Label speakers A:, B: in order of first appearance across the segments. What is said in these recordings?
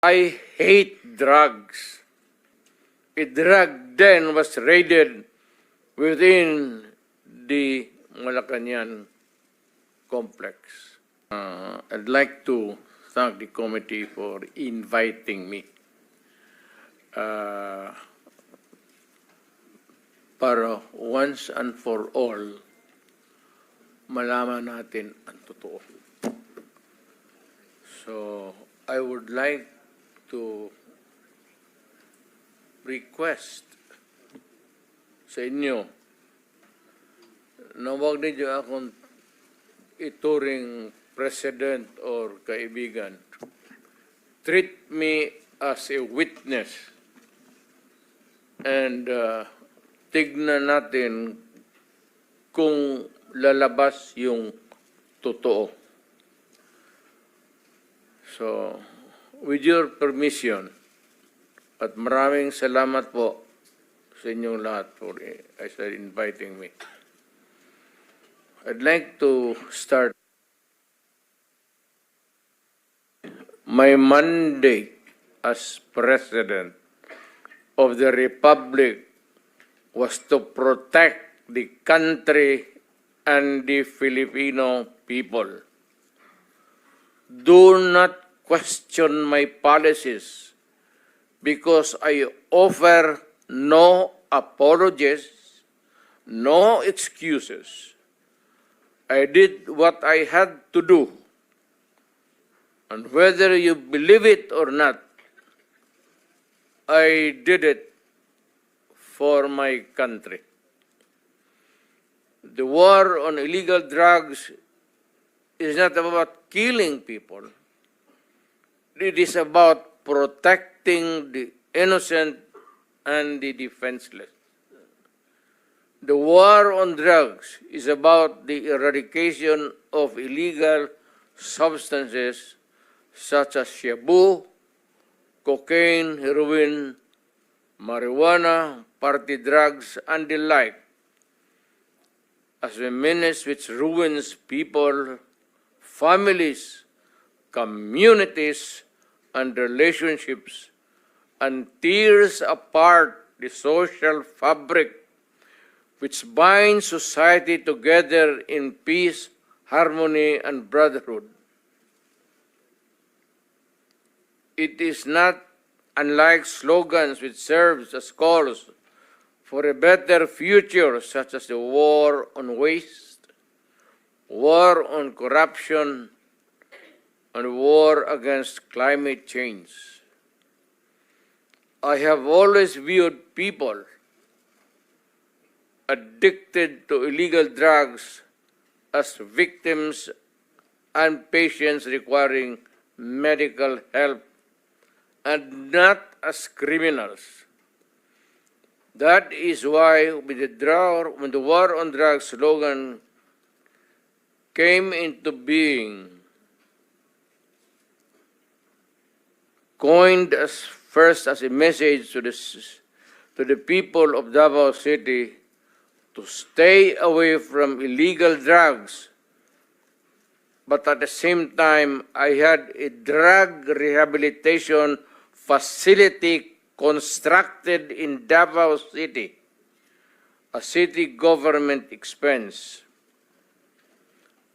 A: I hate drugs. A drug den was raided within the Malacanyang complex. I'd like to thank the committee for inviting me para once and for all malaman natin ang totoo. So, I would like to request sa inyo na huwag ninyo akong ituring president or kaibigan. Treat me as a witness and tignan natin kung lalabas yung totoo. So, with your permission, at maraming salamat po sa inyong lahat for inviting me. I'd like to start. My mandate as President of the Republic was to protect the country and the Filipino people. Do not question my policies because I offer no apologies, no excuses. I did what I had to do. And whether you believe it or not, I did it for my country. The war on illegal drugs is not about killing people. It is about protecting the innocent and the defenseless. The war on drugs is about the eradication of illegal substances such as shabu, cocaine, heroin, marijuana, party drugs, and the like, as a menace which ruins people, families, communities, and relationships, and tears apart the social fabric which binds society together in peace, harmony, and brotherhood. It is not unlike slogans which serves as calls for a better future, such as the war on waste, war on corruption, and war against climate change. I have always viewed people addicted to illegal drugs as victims and patients requiring medical help and not as criminals. That is why when the war on drugs slogan came into being, coined first as a message to the people of Davao City to stay away from illegal drugs, but at the same time, I had a drug rehabilitation facility constructed in Davao City, a city government expense,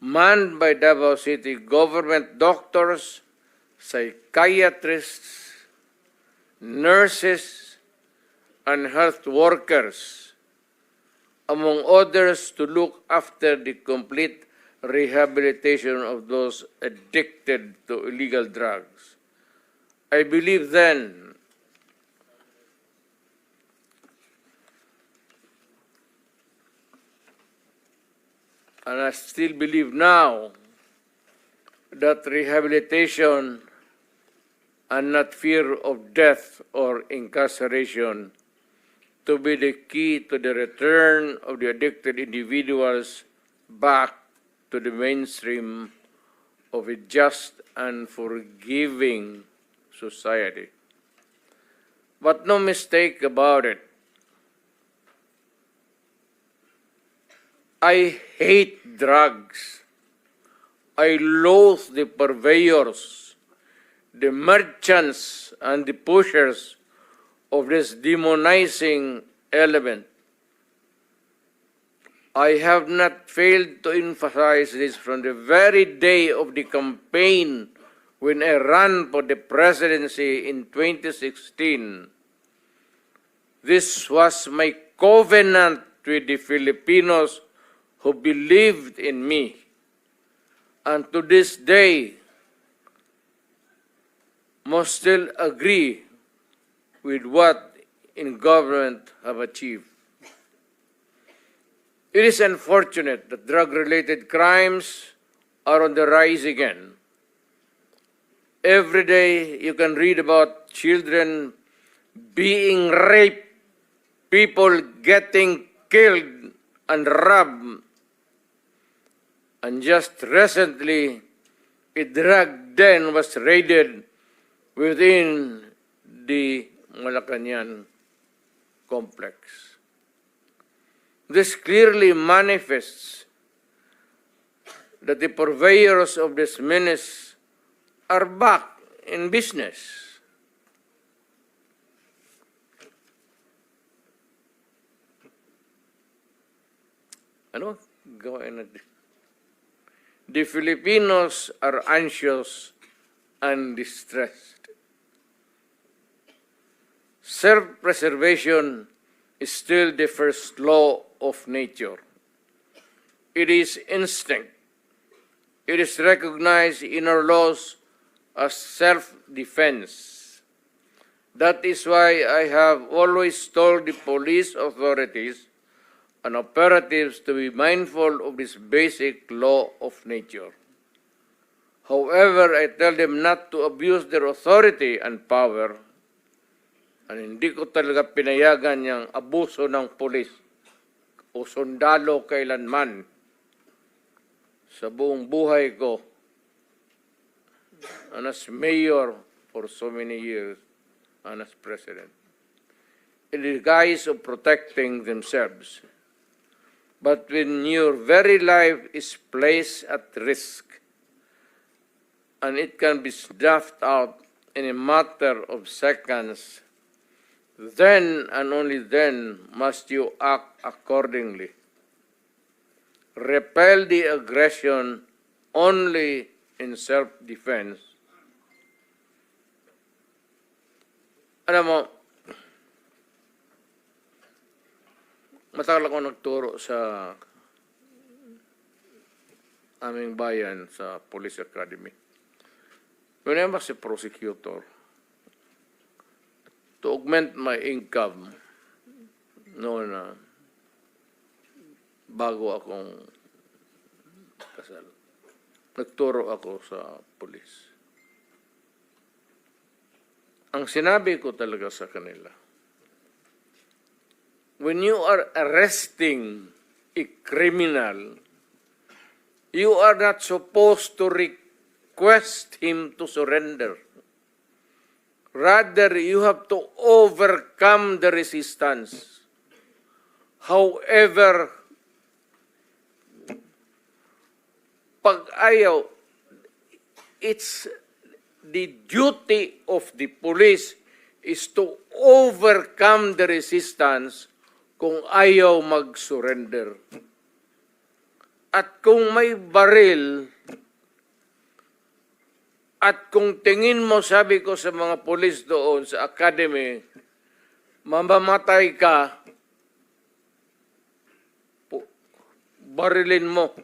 A: manned by Davao City government doctors, psychiatrists, nurses, and health workers, among others, to look after the complete rehabilitation of those addicted to illegal drugs. I believe then and I still believe now that rehabilitation and not fear of death or incarceration to be the key to the return of the addicted individuals back to the mainstream of a just and forgiving society. But no mistake about it, I hate drugs. I loathe the purveyors, the merchants and the pushers of this demonizing element. I have not failed to emphasize this from the very day of the campaign when I ran for the presidency in 2016. This was my covenant with the Filipinos who believed in me. And to this day, most still agree with what in government have achieved. It is unfortunate that drug-related crimes are on the rise again. Every day you can read about children being raped, people getting killed and robbed. And just recently, a drug den was raided within the Malacanyang complex. This clearly manifests that the purveyors of this menace are back in business. Ano? Gawain natin. The Filipinos are anxious and distressed. Self-preservation is still the first law of nature. It is instinct. It is recognized in our laws as self-defense. That is why I have always told the police authorities and operatives to be mindful of this basic law of nature. However, I tell them not to abuse their authority and power. And hindi ko talaga pinayagan yung abuso ng pulis o sundalo kailanman sa buong buhay ko. And as mayor for so many years and as president. In the guise of protecting themselves. But when your very life is placed at risk, and it can be snuffed out in a matter of seconds, then and only then must you act accordingly. Repel the aggression only in self-defense. Alam mo, matagal ako nagturo sa aming bayan sa Police Academy. When I was a prosecutor, to augment my income noon na bago akong kasal, nagturo ako sa pulis. Ang sinabi ko talaga sa kanila, when you are arresting a criminal, you are not supposed to request him to surrender. Rather, you have to overcome the resistance. However, pag ayaw, it's the duty of the police is to overcome the resistance kung ayaw mag-surrender. At kung may baril, at kung tingin mo, sabi ko sa mga polis doon sa academy, mamamatay ka, barilin mo.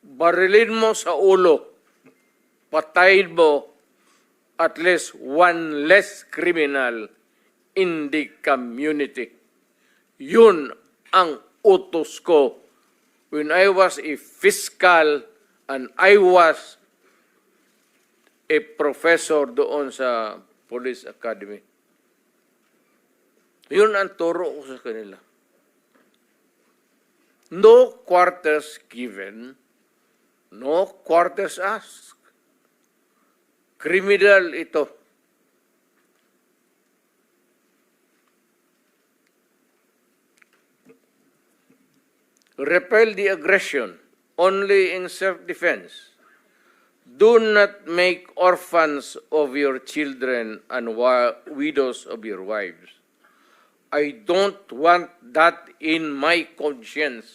A: Barilin mo sa ulo. Patayin mo at least one less criminal in the community. Yun ang utos ko when I was a fiscal and I was a professor doon sa Police Academy. Yun ang turo ko sa kanila. No quarters given, no quarters asked. Criminal ito. Repel the aggression only in self-defense. Do not make orphans of your children and widows of your wives. I don't want that in my conscience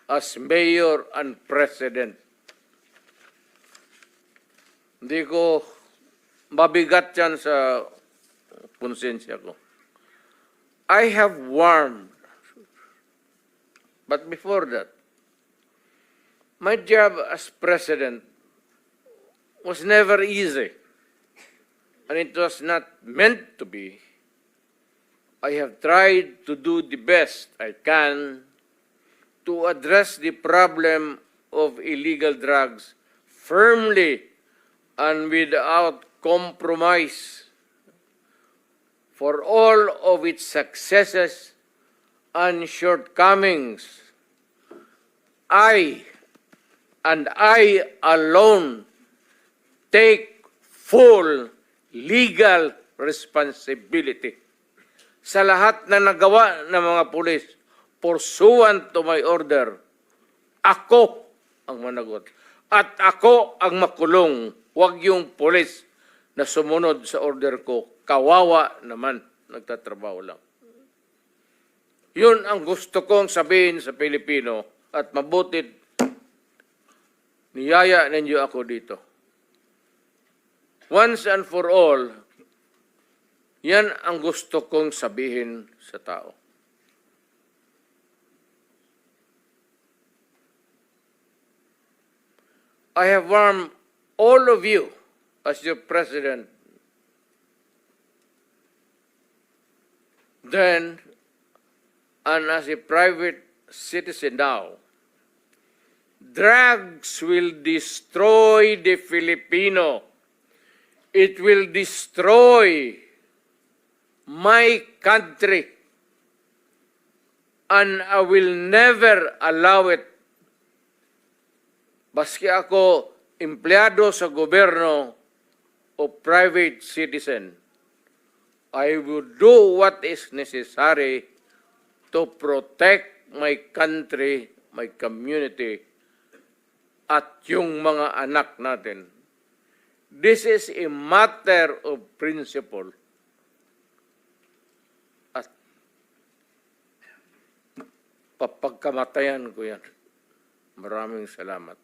A: as mayor and president. Hindi ko mabigat yan sa konsensya ko. I have warned, but before that, my job as president was never easy, and it was not meant to be. I have tried to do the best I can to address the problem of illegal drugs firmly and without compromise. For all of its successes and shortcomings, I alone take full legal responsibility sa lahat na nagawa ng mga pulis pursuant to my order. Ako ang managot. At ako ang makulong. Huwag yung pulis na sumunod sa order ko. Kawawa naman, nagtatrabaho lang. Yun ang gusto kong sabihin sa Pilipino at mabutit niyaya ninyo ako dito. Once and for all, yan ang gusto kong sabihin sa tao. I have warned all of you as your president then and as a private citizen now. Drugs will destroy the Filipino. It will destroy my country. And I will never allow it. Baski ako empleyado sa gobyerno o private citizen, I will do what is necessary to protect my country, my community, at yung mga anak natin. This is a matter of principle. At papagkamatayan ko yan. Maraming salamat.